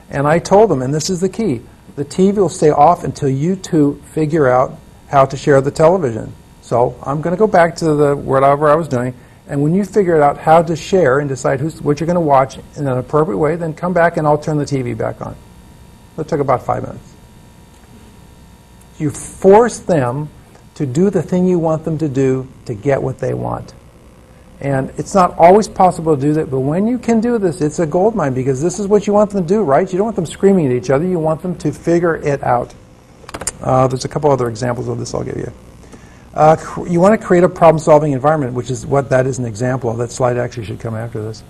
And I told them, and this is the key, the TV will stay off until you two figure out how to share the television. So I'm going to go back to whatever I was doing, and when you figure out how to share and decide what you're going to watch in an appropriate way, then come back and I'll turn the TV back on. It took about 5 minutes. You force them to do the thing you want them to do to get what they want. And it's not always possible to do that, but when you can do this, it's a goldmine, because this is what you want them to do, right? You don't want them screaming at each other. You want them to figure it out. There's a couple other examples of this I'll give you. You want to create a problem-solving environment, which is what that is an example of. That slide actually should come after this.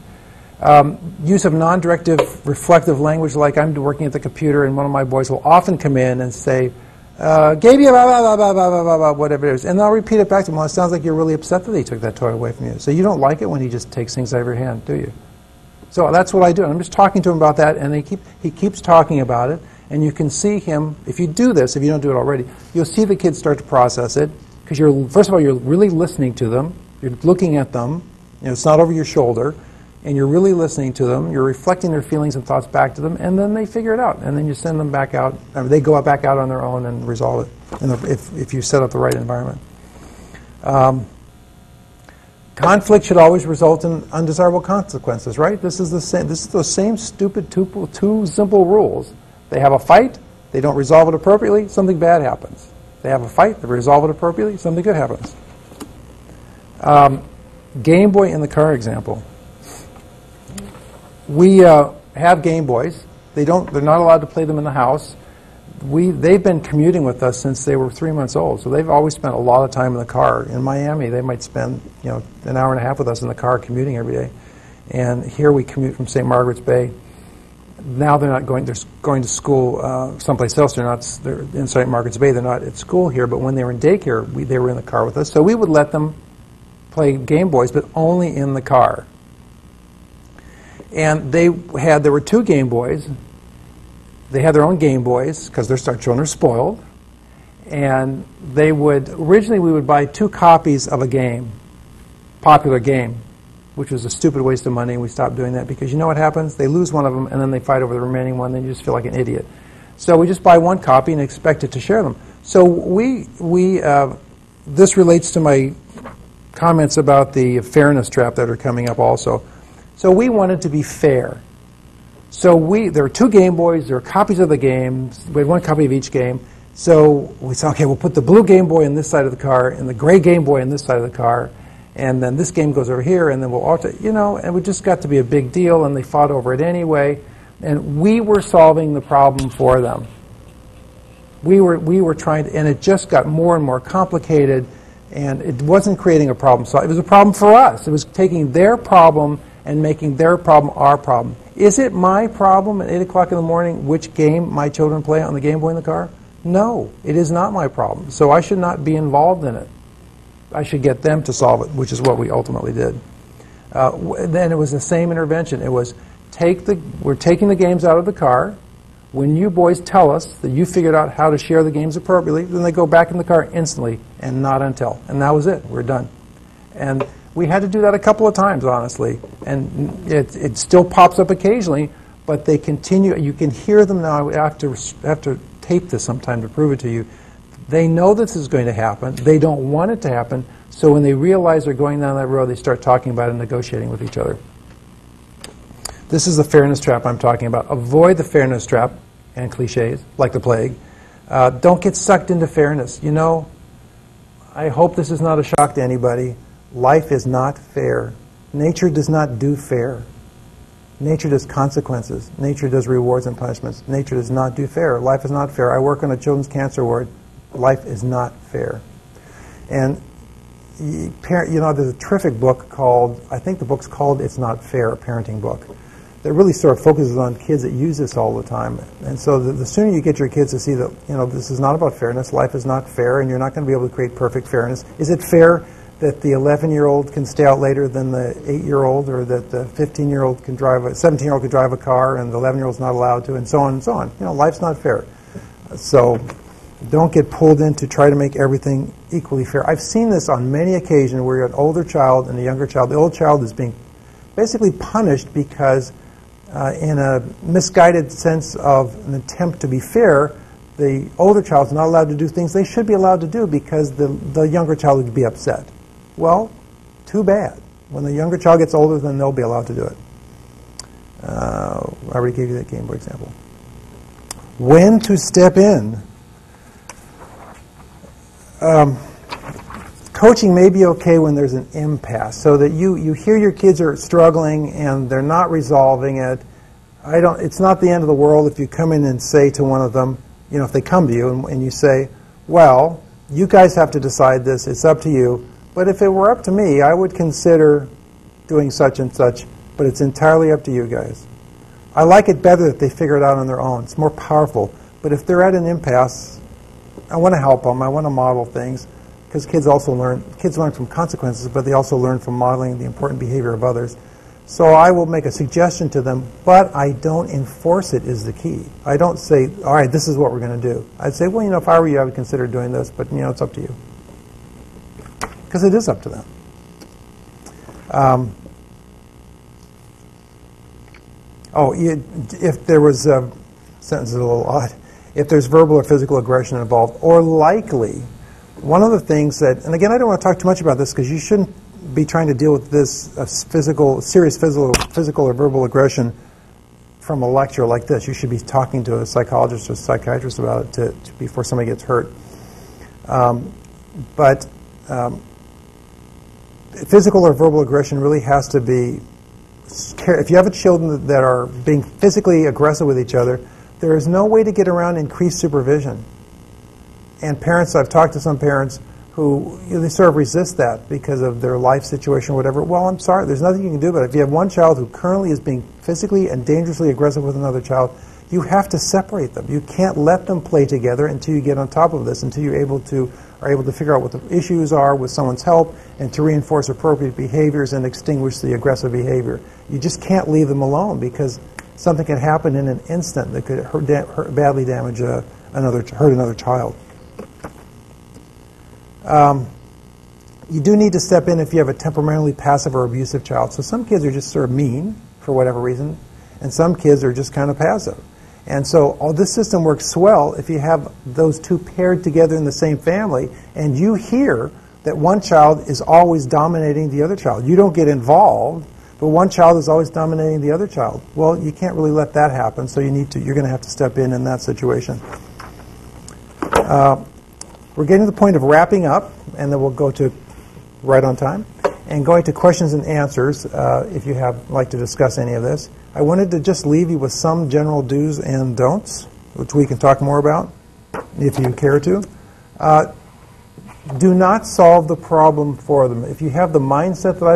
Use of non-directive, reflective language, like I'm working at the computer and one of my boys will often come in and say, gave you blah, blah, blah, blah, blah, blah, blah, whatever it is. And I'll repeat it back to him. Well, it sounds like you're really upset that he took that toy away from you. So you don't like it when he just takes things out of your hand, do you? So that's what I do. I'm just talking to him about that, and he keeps talking about it. And you can see him, if you do this, if you don't do it already, you'll see the kids start to process it. Because first of all, you're really listening to them. You're looking at them. It's not over your shoulder. And you're really listening to them. You're reflecting their feelings and thoughts back to them. And then they figure it out. And then you send them back out. They go back out on their own and resolve it if you set up the right environment. Conflict should always result in undesirable consequences, right? This is those same stupid two simple rules. They have a fight. They don't resolve it appropriately. Something bad happens. They have a fight. They resolve it appropriately. Something good happens. Game Boy in the car example. We have Game Boys. They're not allowed to play them in the house. They've been commuting with us since they were 3 months old, so they've always spent a lot of time in the car. In Miami, they might spend an hour and a half with us in the car commuting every day. And here we commute from St. Margaret's Bay. Now they're not going, they're going to school someplace else. They're in St. Margaret's Bay. They're not at school here, but when they were in daycare, they were in the car with us. So we would let them play Game Boys, but only in the car. And there were 2 Game Boys. They had their own Game Boys, because our children are spoiled. And originally we would buy 2 copies of a game, popular game, which was a stupid waste of money, and we stopped doing that because you know what happens? They lose one of them, and then they fight over the remaining one, and you just feel like an idiot. So we just buy 1 copy and expect it to share them. So this relates to my comments about the fairness trap that are coming up also. So we wanted to be fair. So there were 2 Game Boys, there were copies of the games, we had 1 copy of each game. So we said, okay, we'll put the blue Game Boy on this side of the car and the gray Game Boy on this side of the car, and then this game goes over here, and then we'll alter, and it just got to be a big deal, and they fought over it anyway, and we were solving the problem for them. We were trying to, and it just got more and more complicated, and it wasn't creating a problem. So it was a problem for us. It was taking their problem and making their problem our problem. Is it my problem at 8 o'clock in the morning which game my children play on the Game Boy in the car? No, it is not my problem. So I should not be involved in it. I should get them to solve it, which is what we ultimately did. Then it was the same intervention. It was, we're taking the games out of the car. When you boys tell us that you figured out how to share the games appropriately, then they go back in the car instantly, and not until. And that was it. We're done. And we had to do that a couple of times, honestly. And it still pops up occasionally, but they continue. You can hear them now. I have to tape this sometime to prove it to you. They know this is going to happen. They don't want it to happen. So when they realize they're going down that road, they start talking about it and negotiating with each other. This is the fairness trap I'm talking about. Avoid the fairness trap and cliches, like the plague. Don't get sucked into fairness. I hope this is not a shock to anybody. Life is not fair. Nature does not do fair. Nature does consequences. Nature does rewards and punishments. Nature does not do fair. Life is not fair. I work on a children's cancer ward. Life is not fair. And there's a terrific book called, I think the book's called It's Not Fair, a parenting book, that really sort of focuses on kids that use this all the time. And so the sooner you get your kids to see that, this is not about fairness, life is not fair, and you're not going to be able to create perfect fairness. Is it fair that the 11-year-old can stay out later than the 8-year-old, or that the 15-year-old can drive, 17-year-old can drive a car, and the 11-year-old's not allowed to, and so on and so on. Life's not fair. So don't get pulled in to try to make everything equally fair. I've seen this on many occasions where you're an older child and a younger child. The old child is being basically punished because in a misguided sense of an attempt to be fair, the older child's not allowed to do things they should be allowed to do because the younger child would be upset. Well, too bad. When the younger child gets older, then they'll be allowed to do it. I already gave you that Game Boy example. When to step in. Coaching may be okay when there's an impasse, so that you hear your kids are struggling and they're not resolving it. It's not the end of the world if you come in and say to one of them, if they come to you and you say, well, you guys have to decide this, it's up to you, but if it were up to me, I would consider doing such and such, but it's entirely up to you guys. I like it better that they figure it out on their own. It's more powerful. But if they're at an impasse, I want to help them. I want to model things, because kids learn from consequences, but they also learn from modeling the important behavior of others. So I will make a suggestion to them, but I don't enforce it is the key. I don't say, all right, this is what we're going to do. I'd say, well, if I were you, I would consider doing this, but, it's up to you. Because it is up to them. If there was a sentence is a little odd. If there's verbal or physical aggression involved, or likely, one of the things that, and again, I don't want to talk too much about this because you shouldn't be trying to deal with this serious physical or verbal aggression from a lecture like this. You should be talking to a psychologist or psychiatrist about it before somebody gets hurt. But physical or verbal aggression really has to be, if you have children that are being physically aggressive with each other, there is no way to get around increased supervision. And parents, I've talked to some parents who they sort of resist that because of their life situation or whatever. Well, I'm sorry, there's nothing you can do about it. If you have one child who currently is being physically and dangerously aggressive with another child, you have to separate them. You can't let them play together until you get on top of this, until you're able to figure out what the issues are with someone's help and to reinforce appropriate behaviors and extinguish the aggressive behavior. You just can't leave them alone because something can happen in an instant that could badly damage hurt another child. You do need to step in if you have a temperamentally passive or abusive child. So some kids are just sort of mean for whatever reason, and some kids are just kind of passive. And so all this system works swell if you have those two paired together in the same family, and you hear that one child is always dominating the other child. You don't get involved, but one child is always dominating the other child. Well, you can't really let that happen, so you're going to have to step in that situation. We're getting to the point of wrapping up, and then we'll go to right on time, and going to questions and answers if you like to discuss any of this. I wanted to just leave you with some general do's and don'ts, which we can talk more about if you care to. Do not solve the problem for them. If you have the mindset that I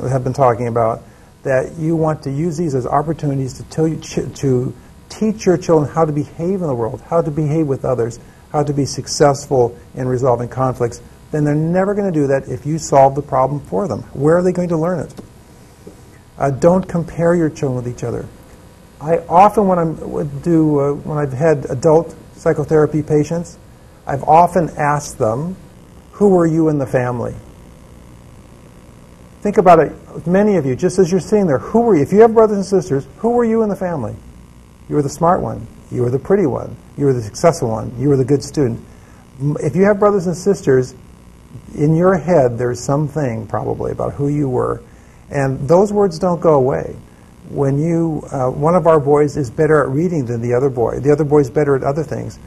have been talking about, that you want to use these as opportunities to teach your children how to behave in the world, how to behave with others, how to be successful in resolving conflicts, then they're never going to do that if you solve the problem for them. Where are they going to learn it? Don't compare your children with each other. I often, when I've had adult psychotherapy patients, I've often asked them, who were you in the family? Think about it, many of you, just as you're sitting there, who were you? If you have brothers and sisters, who were you in the family? You were the smart one. You were the pretty one. You were the successful one. You were the good student. If you have brothers and sisters, in your head there's something probably about who you were. And those words don't go away. When one of our boys is better at reading than the other boy's better at other things.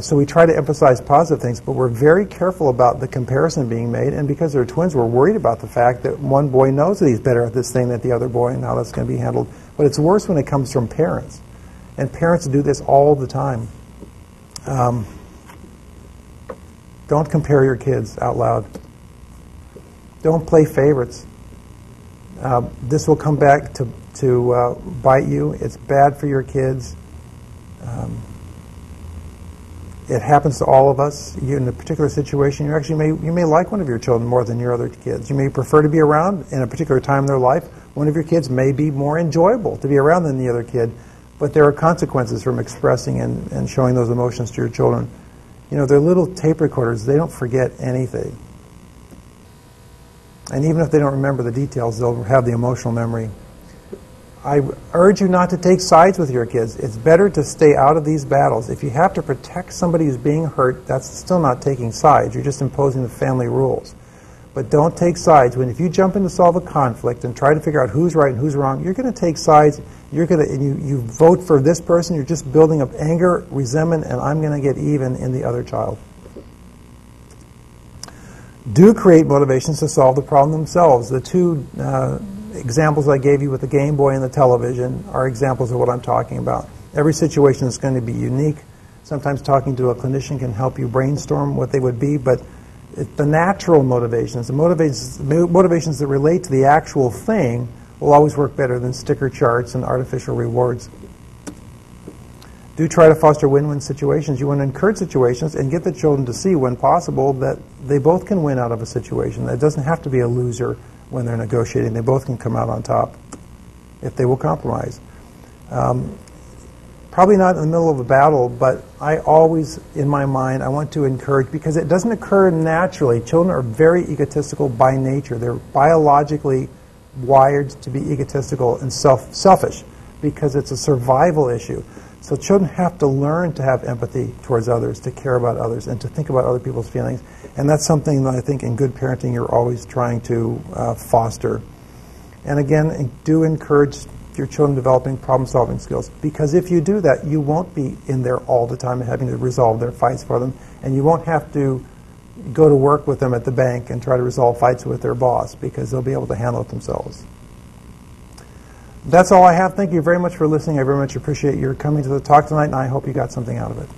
So we try to emphasize positive things, but we're very careful about the comparison being made. And because they're twins, we're worried about the fact that one boy knows that he's better at this thing than the other boy and how that's going to be handled. But it's worse when it comes from parents. And parents do this all the time. Don't compare your kids out loud. Don't play favorites. This will come back to bite you. It's bad for your kids. It happens to all of us. In a particular situation, you may like one of your children more than your other kids. You may prefer to be around in a particular time in their life. One of your kids may be more enjoyable to be around than the other kid. But there are consequences from expressing and showing those emotions to your children. You know, they're little tape recorders. They don't forget anything. And even if they don't remember the details, they'll have the emotional memory. I urge you not to take sides with your kids. It's better to stay out of these battles. If you have to protect somebody who's being hurt, that's still not taking sides. You're just imposing the family rules. But don't take sides. If you jump in to solve a conflict and try to figure out who's right and who's wrong, you're going to take sides. You vote for this person. You're just building up anger, resentment, and I'm going to get even in the other child. Do create motivations to solve the problem themselves. The two examples I gave you with the Game Boy and the television are examples of what I'm talking about. Every situation is going to be unique. Sometimes talking to a clinician can help you brainstorm what they would be, but the natural motivations, the motivations that relate to the actual thing will always work better than sticker charts and artificial rewards. Do try to foster win-win situations. You want to encourage situations and get the children to see, when possible, that they both can win out of a situation. It doesn't have to be a loser when they're negotiating. They both can come out on top if they will compromise. Probably not in the middle of a battle, but I always, in my mind, I want to encourage, because it doesn't occur naturally. Children are very egotistical by nature. They're biologically wired to be egotistical and selfish because it's a survival issue. So children have to learn to have empathy towards others, to care about others, and to think about other people's feelings. And that's something that I think in good parenting you're always trying to foster. And again, do encourage your children developing problem-solving skills, because if you do that, you won't be in there all the time having to resolve their fights for them, and you won't have to go to work with them at the bank and try to resolve fights with their boss, because they'll be able to handle it themselves. That's all I have. Thank you very much for listening. I very much appreciate your coming to the talk tonight, and I hope you got something out of it.